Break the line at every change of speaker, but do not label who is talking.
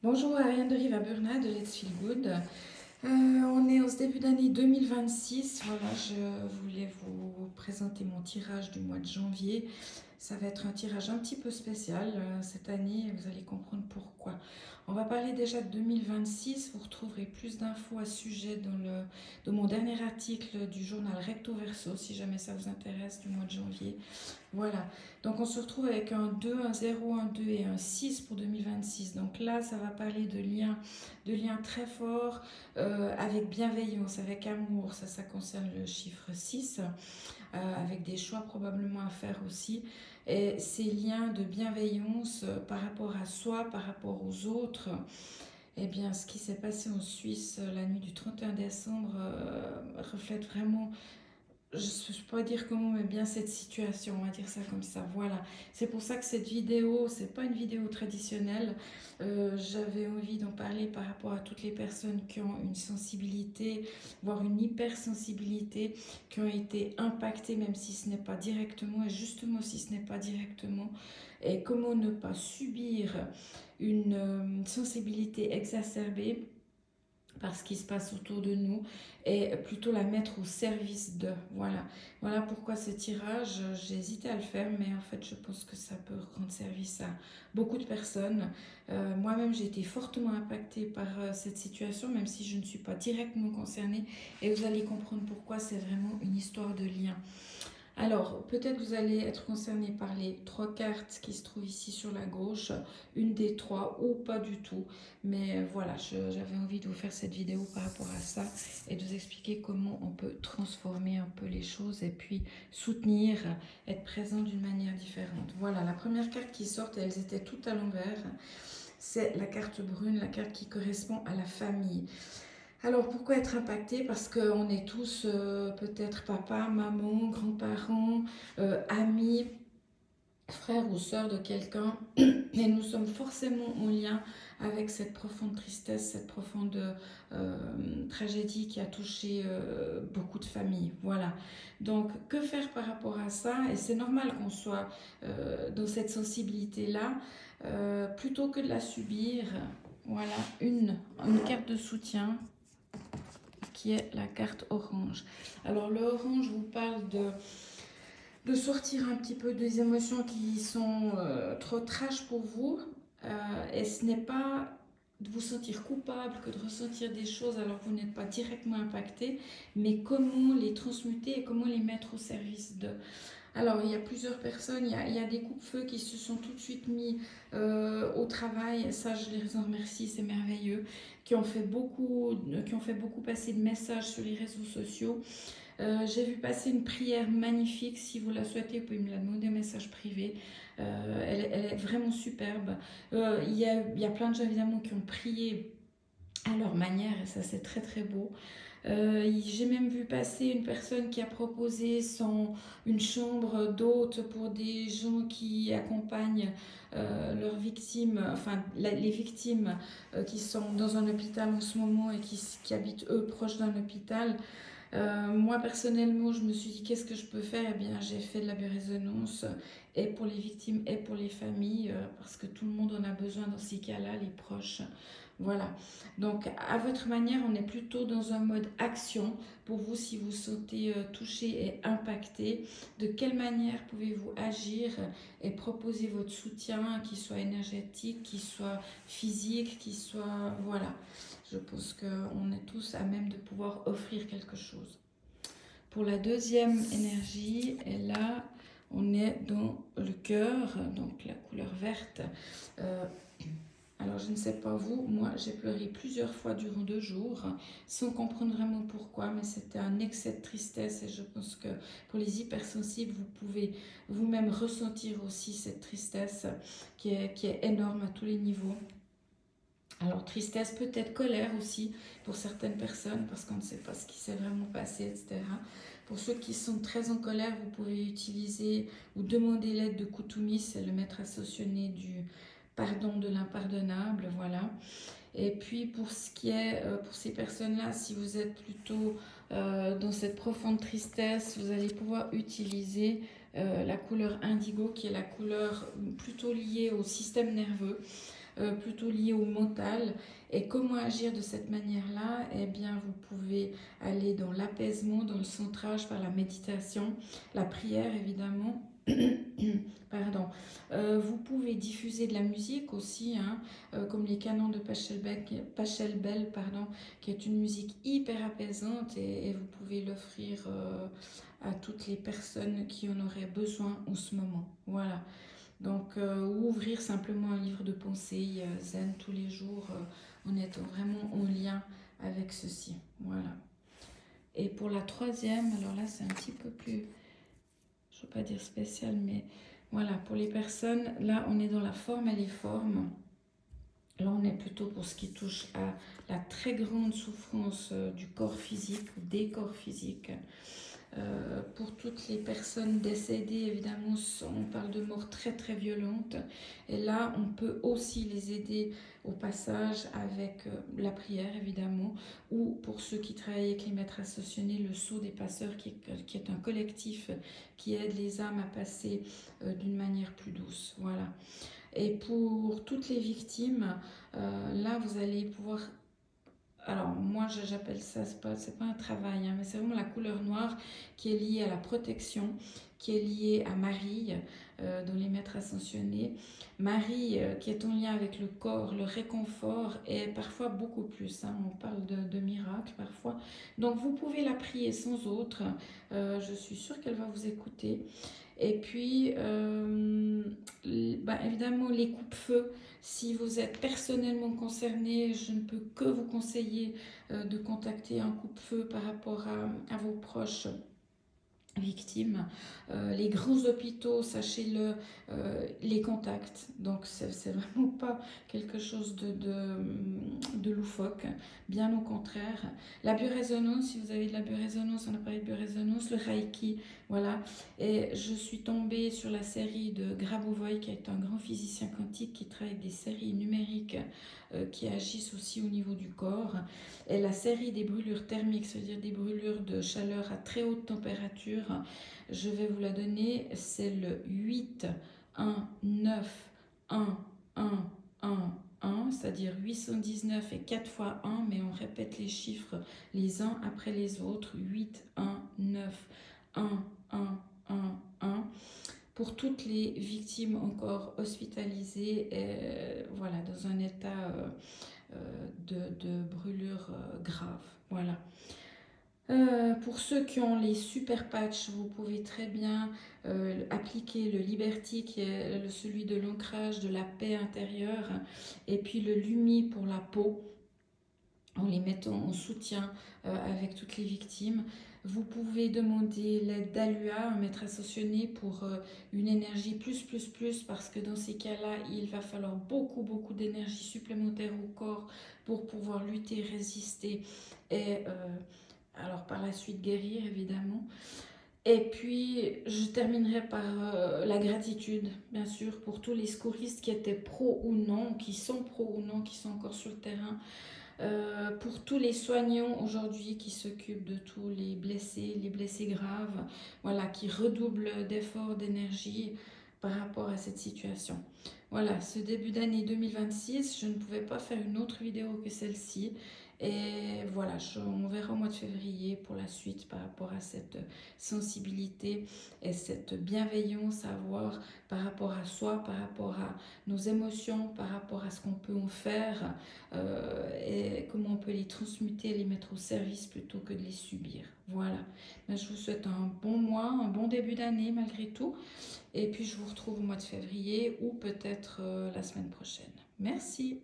Bonjour Ariane de Rivaburna de Let's Feel Good. On est en ce début d'année 2026. Voilà, je voulais vous présenter mon tirage du mois de janvier. Ça va être un tirage un petit peu spécial cette année et vous allez comprendre pourquoi. On va parler déjà de 2026. Vous retrouverez plus d'infos à ce sujet dans mon dernier article du journal Recto Verso, si jamais ça vous intéresse, du mois de janvier. Voilà, donc on se retrouve avec un 2, un 0, un 2 et un 6 pour 2026. Donc là, ça va parler de liens très forts avec bienveillance, avec amour. Ça concerne le chiffre 6, avec des choix probablement à faire aussi. Et ces liens de bienveillance par rapport à soi, par rapport aux autres, eh bien, ce qui s'est passé en Suisse la nuit du 31 décembre reflète vraiment, je ne peux pas dire comment, mais bien cette situation, on va dire ça comme ça. Voilà, c'est pour ça que cette vidéo, c'est pas une vidéo traditionnelle. J'avais envie d'en parler par rapport à toutes les personnes qui ont une sensibilité, voire une hypersensibilité, qui ont été impactées, même si ce n'est pas directement, et justement si ce n'est pas directement, et comment ne pas subir une sensibilité exacerbée par ce qui se passe autour de nous et plutôt la mettre au service de. Voilà, voilà pourquoi ce tirage, j'ai hésité à le faire, mais en fait je pense que ça peut rendre service à beaucoup de personnes. Moi-même j'ai été fortement impactée par cette situation, même si je ne suis pas directement concernée, et vous allez comprendre pourquoi. C'est vraiment une histoire de lien. Alors, peut-être vous allez être concerné par les trois cartes qui se trouvent ici sur la gauche, une des trois ou pas du tout. Mais voilà, j'avais envie de vous faire cette vidéo par rapport à ça et de vous expliquer comment on peut transformer un peu les choses et puis soutenir, être présent d'une manière différente. Voilà, la première carte qui sort, elles étaient toutes à l'envers. C'est la carte brune, la carte qui correspond à la famille. Alors pourquoi être impacté? Parce qu'on est tous peut-être papa, maman, grands-parents, amis, frères ou sœurs de quelqu'un, et nous sommes forcément en lien avec cette profonde tristesse, cette profonde euh, tragédie qui a touché beaucoup de familles. Voilà. Donc que faire par rapport à ça? Et c'est normal qu'on soit dans cette sensibilité-là, plutôt que de la subir. Voilà, une carte de soutien qui est la carte orange. Alors le orange vous parle de sortir un petit peu des émotions qui sont trop trash pour vous. Et ce n'est pas de vous sentir coupable que de ressentir des choses alors que vous n'êtes pas directement impacté, mais comment les transmuter et comment les mettre au service de. Alors, il y a plusieurs personnes, il y a des coups-feu qui se sont tout de suite mis au travail. Ça, je les en remercie, c'est merveilleux. Qui ont fait beaucoup passer de messages sur les réseaux sociaux. J'ai vu passer une prière magnifique. Si vous la souhaitez, vous pouvez me la demander en message privé. Elle est vraiment superbe. Il y a plein de gens évidemment qui ont prié à leur manière et ça c'est très très beau. J'ai même vu passer une personne qui a proposé une chambre d'hôte pour des gens qui accompagnent leurs victimes, enfin les victimes qui sont dans un hôpital en ce moment et qui habitent eux proches d'un hôpital. Moi personnellement, je me suis dit qu'est-ce que je peux faire? Eh bien, j'ai fait de la biorésonance et pour les victimes et pour les familles parce que tout le monde en a besoin dans ces cas-là, les proches. Voilà. Donc, à votre manière, on est plutôt dans un mode action. Pour vous, si vous sautez touché et impacté, de quelle manière pouvez-vous agir et proposer votre soutien, qu'il soit énergétique, qu'il soit physique, qu'il soit. Voilà. Je pense qu'on est tous à même de pouvoir offrir quelque chose. Pour la deuxième énergie, et là, on est dans le cœur, donc la couleur verte. Euh, alors, je ne sais pas vous, moi, j'ai pleuré plusieurs fois durant 2 jours, sans comprendre vraiment pourquoi, mais c'était un excès de tristesse et je pense que pour les hypersensibles, vous pouvez vous-même ressentir aussi cette tristesse qui est énorme à tous les niveaux. Alors tristesse, peut-être colère aussi pour certaines personnes parce qu'on ne sait pas ce qui s'est vraiment passé, etc. Pour ceux qui sont très en colère, vous pouvez utiliser ou demander l'aide de Kutumi, c'est le maître associé du pardon de l'impardonnable, voilà. Et puis pour ce qui est, pour ces personnes-là, si vous êtes plutôt dans cette profonde tristesse, vous allez pouvoir utiliser la couleur indigo qui est la couleur plutôt liée au système nerveux. plutôt liées au mental. Et comment agir de cette manière-là? Eh bien, vous pouvez aller dans l'apaisement, dans le centrage par la méditation, la prière évidemment. Pardon. Vous pouvez diffuser de la musique aussi, hein, comme les canons de Pachelbel, pardon, qui est une musique hyper apaisante et vous pouvez l'offrir à toutes les personnes qui en auraient besoin en ce moment. Voilà. Donc, ou ouvrir simplement un livre de pensée zen tous les jours en étant vraiment en lien avec ceci. Voilà. Et pour la troisième, alors là c'est un petit peu plus, je ne veux pas dire spécial, mais voilà, pour les personnes, là on est dans la forme et les formes. Là on est plutôt pour ce qui touche à la très grande souffrance du corps physique ou des corps physiques. Pour toutes les personnes décédées, évidemment, on parle de mort très très violente. Et là, on peut aussi les aider au passage avec la prière, évidemment, ou pour ceux qui travaillent avec les maîtres ascensionnés, le Sceau des passeurs, qui est un collectif qui aide les âmes à passer d'une manière plus douce. Voilà. Et pour toutes les victimes, là, vous allez pouvoir... Alors, moi, j'appelle ça, c'est pas un travail, hein, mais c'est vraiment la couleur noire qui est liée à la protection, qui est liée à Marie, dans les maîtres ascensionnés. Marie, qui est en lien avec le corps, le réconfort, et parfois beaucoup plus. Hein, on parle de miracles parfois. Donc, vous pouvez la prier sans autre. Je suis sûre qu'elle va vous écouter. Et puis, évidemment, les coupe-feux. Si vous êtes personnellement concerné, je ne peux que vous conseiller de contacter un coupe-feu par rapport à vos proches victimes. Les grands hôpitaux, sachez-le, les contactent. Donc, c'est vraiment pas quelque chose de loufoque, bien au contraire. La biorésonance, si vous avez de la biorésonance, un appareil de biorésonance, le Reiki, voilà. Et je suis tombée sur la série de Grabovoi, qui est un grand physicien quantique qui travaille avec des séries numériques qui agissent aussi au niveau du corps. Et la série des brûlures thermiques, c'est-à-dire des brûlures de chaleur à très haute température, je vais vous la donner, c'est le 8, 1, 9, 1, 1, 1, 1, c'est-à-dire 819 et 4 fois 1, mais on répète les chiffres les uns après les autres, 8, 1, 9, 1, 1, 1, 1. Pour toutes les victimes encore hospitalisées, voilà, dans un état de brûlure grave. Voilà. Pour ceux qui ont les super patchs, vous pouvez très bien appliquer le Liberty, qui est celui de l'ancrage, de la paix intérieure, et puis le Lumi pour la peau, en les mettant en soutien avec toutes les victimes. Vous pouvez demander l'aide d'Alua, un maître ascensionné, pour une énergie plus, parce que dans ces cas-là, il va falloir beaucoup d'énergie supplémentaire au corps pour pouvoir lutter, résister et alors par la suite guérir, évidemment. Et puis, je terminerai par la gratitude, bien sûr, pour tous les secouristes qui étaient pros ou non, qui sont pros ou non, qui sont encore sur le terrain. Pour tous les soignants aujourd'hui qui s'occupent de tous les blessés graves, voilà, qui redoublent d'efforts, d'énergie par rapport à cette situation. Voilà, ce début d'année 2026, je ne pouvais pas faire une autre vidéo que celle-ci. Et voilà, on verra au mois de février pour la suite par rapport à cette sensibilité et cette bienveillance à avoir par rapport à soi, par rapport à nos émotions, par rapport à ce qu'on peut en faire et comment on peut les transmuter, les mettre au service plutôt que de les subir. Voilà, je vous souhaite un bon mois, un bon début d'année malgré tout. Et puis je vous retrouve au mois de février ou peut-être la semaine prochaine. Merci.